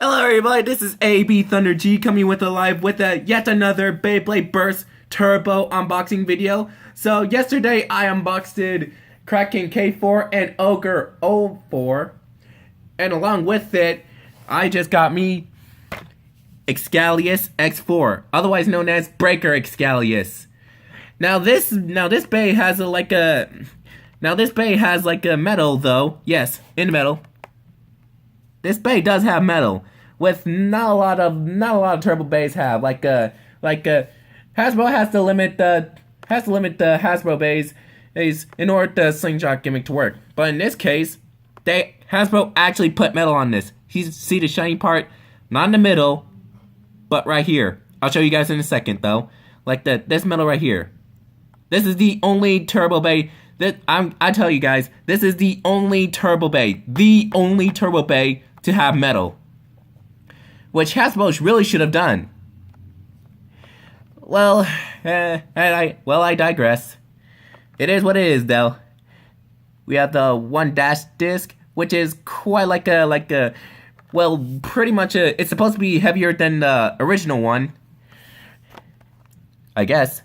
Hello everybody, this is AB Thunder G coming with yet another Beyblade Burst Turbo unboxing video. So yesterday I unboxed Kraken K4 and Ogre 04, and along with it I just got me Xcalius X4, otherwise known as Breaker Xcalius. Now this bay has a metal though. Yes, in metal. This bay does have metal, with not a lot of turbo bays have. Hasbro has to limit the Hasbro bays in order the slingshot gimmick to work. But in this case, Hasbro actually put metal on this. You see the shiny part, not in the middle, but right here. I'll show you guys in a second though. This metal right here. This is the only turbo bay. I tell you guys, this is the only turbo bay to have metal, which Hasbro really should have done. Well, I digress. It is what it is, though. We have the 1- disc, which is quite pretty much it's supposed to be heavier than the original one, I guess.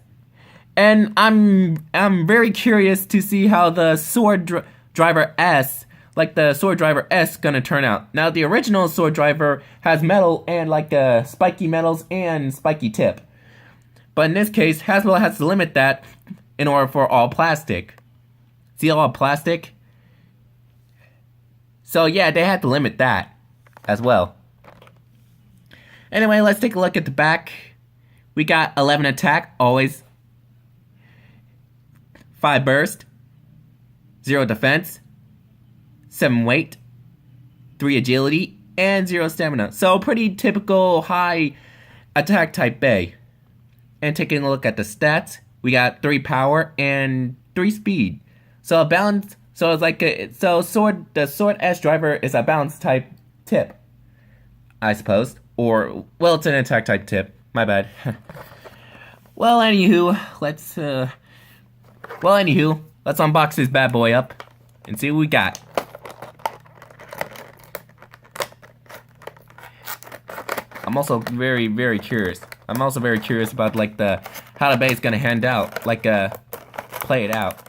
And I'm very curious to see how the Sword Driver S, gonna turn out. Now the original Sword Driver has metal and spiky metals and spiky tip, but in this case Hasbro has to limit that in order for all plastic. See, all plastic. So yeah, they had to limit that as well. Anyway, let's take a look at the back. We got 11 attack, always. 5 burst, 0 defense, 7 weight, 3 agility, and 0 stamina. So pretty typical high attack type bay. And taking a look at the stats, we got 3 power and 3 speed. So a balance. So it's the Sword S driver is a balance type tip, I suppose. Or it's an attack type tip. My bad. Well, anywho, let's unbox this bad boy up and see what we got. I'm also very, very curious. I'm also very curious about how the bay's gonna hand out, play it out.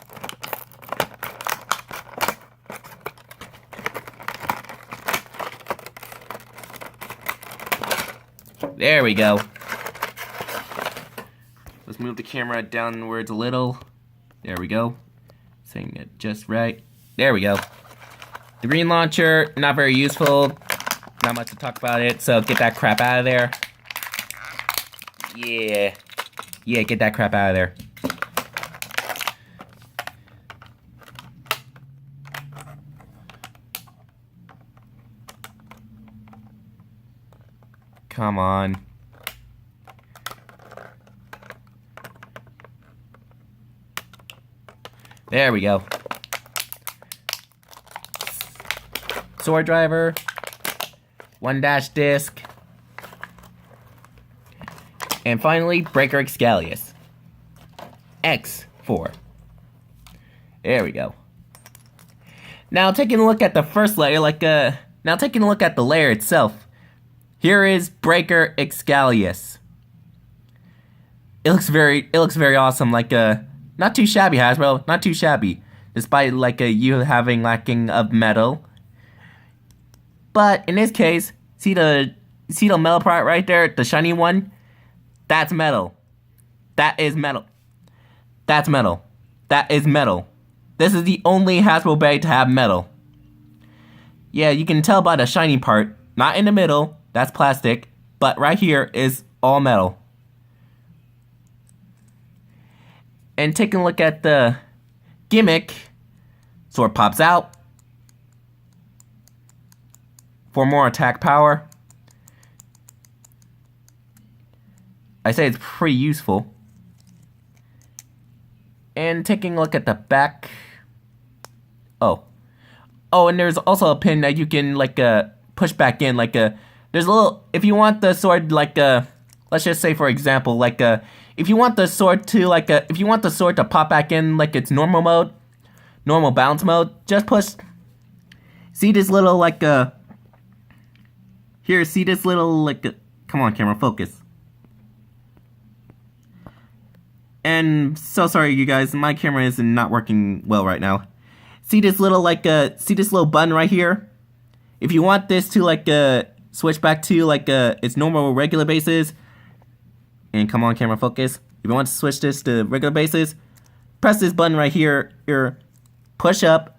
There we go. Let's move the camera downwards a little. There we go. Saying it just right. There we go. The green launcher, not very useful. Not much to talk about it, so get that crap out of there. Yeah. Yeah, get that crap out of there. Come on. There we go. Sword driver. 1- disc. And finally, Breaker Xcalius. X4. There we go. Now taking a look at the first layer, now taking a look at the layer itself. Here is Breaker Xcalius. It looks very awesome, not too shabby, Hasbro, not too shabby. Despite you having lacking of metal. But in this case, see the metal part right there, the shiny one? That's metal. That is metal. That's metal. That is metal. This is the only Hasbro bay to have metal. Yeah, you can tell by the shiny part. Not in the middle, that's plastic. But right here is all metal. And taking a look at the gimmick, sword pops out for more attack power. I say it's pretty useful. And taking a look at the back. Oh, and there's also a pin that you can push back in. There's a little, if you want the sword let's just say for example if you want the sword to pop back in its normal mode, normal bounce mode, just push. See this little Here, see this little, like, come on, camera, focus. And so sorry, you guys, my camera is not working well right now. See this little, like, see this little button right here? If you want this to, like, switch back to, like, its normal regular basis, and come on, camera, focus. If you want to switch this to regular basis, press this button right here, push up,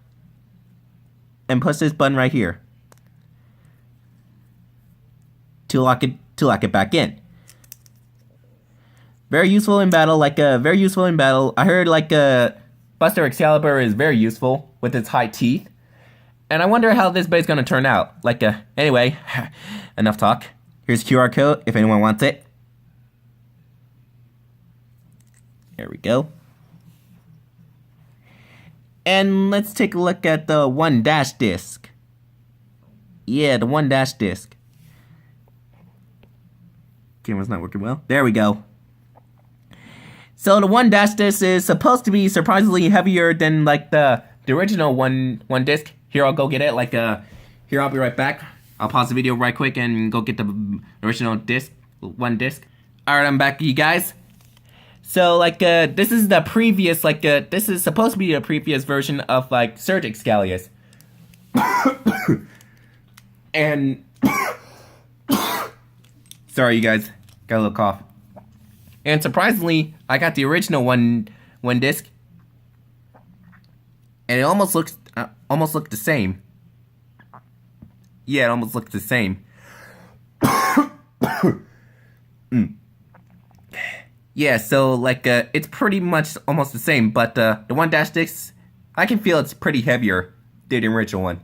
and push this button right here to lock it back in. Very useful in battle, very useful in battle. I heard, Buster Excalibur is very useful with its high teeth. And I wonder how this blade's gonna turn out. Anyway, enough talk. Here's QR code if anyone wants it. There we go. And let's take a look at the 1- disc. Yeah, the 1- disc. Camera's not working well. There we go. So the 1- disc is supposed to be surprisingly heavier than the original one disc. Here, I'll go get it. Here, I'll be right back. I'll pause the video right quick and go get the original disc, 1 disc. Alright, I'm back, you guys. So, this is the previous, this is supposed to be a previous version of, Surge Xcalius. And, sorry, you guys, got a little cough. And surprisingly, I got the original one disc. And it almost looked the same. Yeah, it almost looked the same. Yeah, so it's pretty much almost the same, but the 1- disc, I can feel it's pretty heavier than the original one.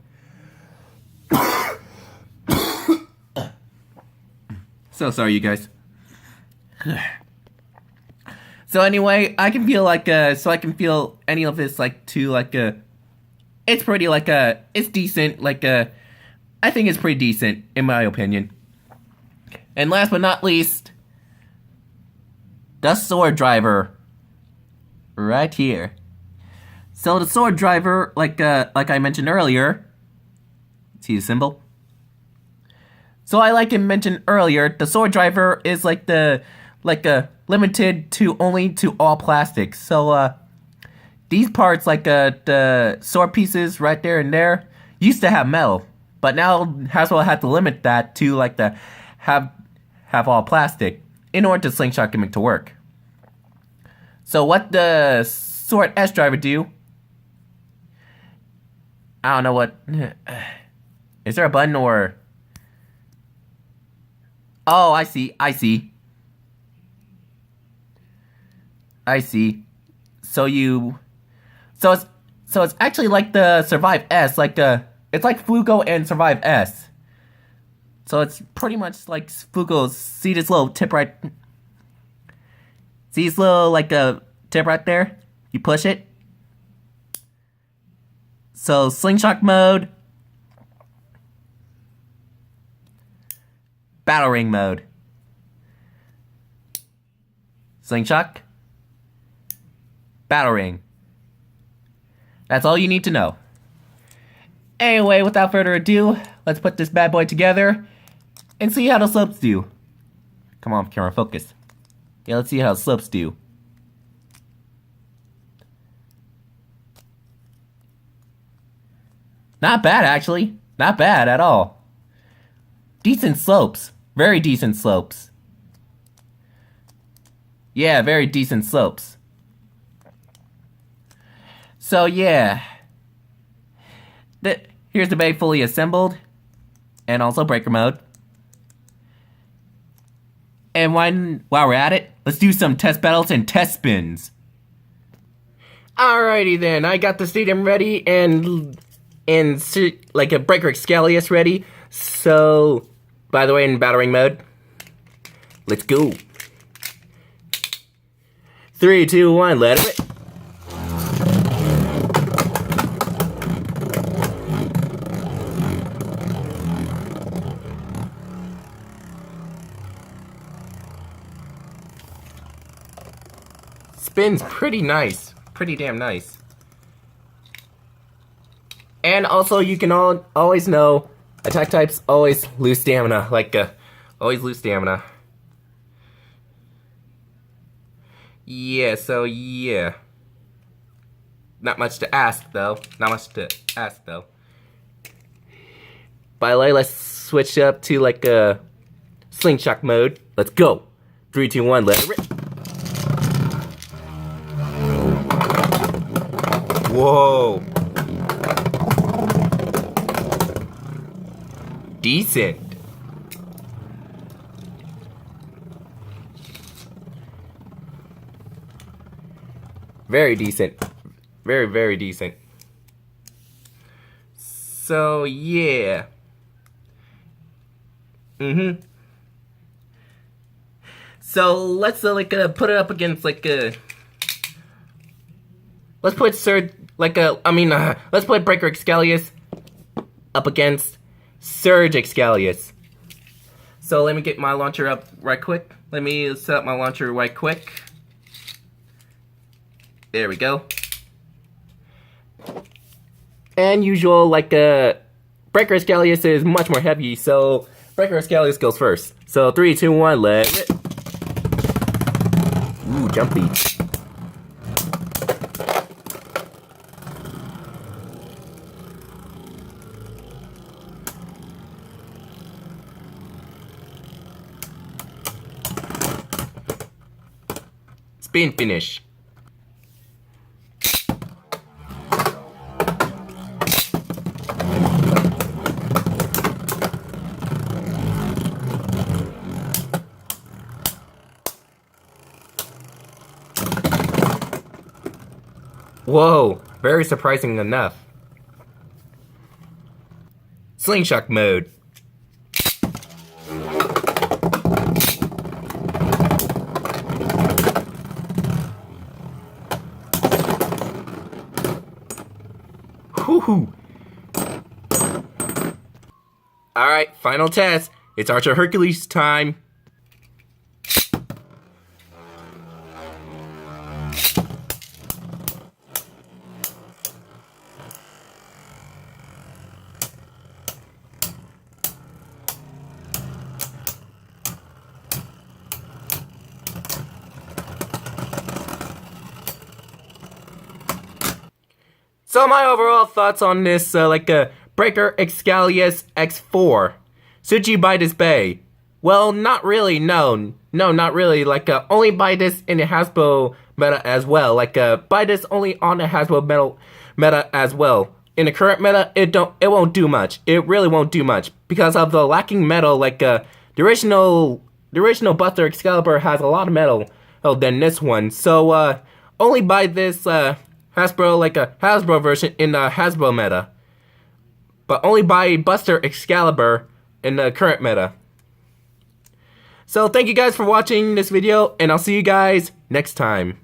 So sorry, you guys. So anyway, I can feel any of this it's pretty it's decent, I think it's pretty decent in my opinion. And last but not least, the sword driver right here. So the sword driver, like I mentioned earlier, see the symbol? So I mentioned earlier, the sword driver is limited to only to all plastics. So these parts, the sword pieces right there and there, used to have metal, but now Hasbro had to limit that to have all plastic in order to slingshot gimmick to work. So what the sword S driver do? I don't know what. Is there a button or? Oh, I see. So it's actually like the Survive S, it's like Flugo and Survive S. So it's pretty much like Flugo's. See this little tip right? See this little tip right there? You push it. So slingshot mode, battle ring mode, slingshot, battle ring. That's all you need to know. Anyway, without further ado, let's put this bad boy together and see how the slopes do. Come on, camera, focus. Yeah, let's see how the slopes do. Not bad, actually. Not bad at all. Decent slopes. Very decent slopes. Yeah, very decent slopes. So, yeah. Here's the bay fully assembled. And also breaker mode. And while we're at it, let's do some test battles and test spins. Alrighty then, I got the stadium ready and a breaker Xcalius ready. So, by the way, in battering mode, let's go. 3, 2, 1, let it. Spins pretty nice. Pretty damn nice. And also, you can always know Attack types always lose stamina, always lose stamina. Yeah, so yeah. Not much to ask though. By the way, let's switch up to like a slingshot mode. Let's go. 3, 2, 1, let it rip. Whoa. Decent. Very decent. Very, very decent. So, yeah. So, let's put it up against let's put let's put Breaker Xcalius up against Surge Xcalius. So let me get my launcher up right quick. Let me set up my launcher right quick. There we go. And usual, Breaker Xcalius is much more heavy, so Breaker Xcalius goes first. So 3, 2, 1, let it. Ooh, jumpy. Spin finish. Whoa, very surprising enough. Slingshot mode. Woohoo! Alright, final test. It's Archer Hercules time. So my overall thoughts on this, Breaker Xcalius X4. Should you buy this Bay? Well, not really, no. No, not really. Only buy this in the Hasbro meta as well. Buy this only on the Hasbro meta as well. In the current meta, it won't do much. It really won't do much. Because of the lacking metal, the original Buster Excalibur has a lot of metal than this one. So, only buy this, Hasbro, Hasbro version in the Hasbro meta. But only buy Buster Excalibur in the current meta. So thank you guys for watching this video, and I'll see you guys next time.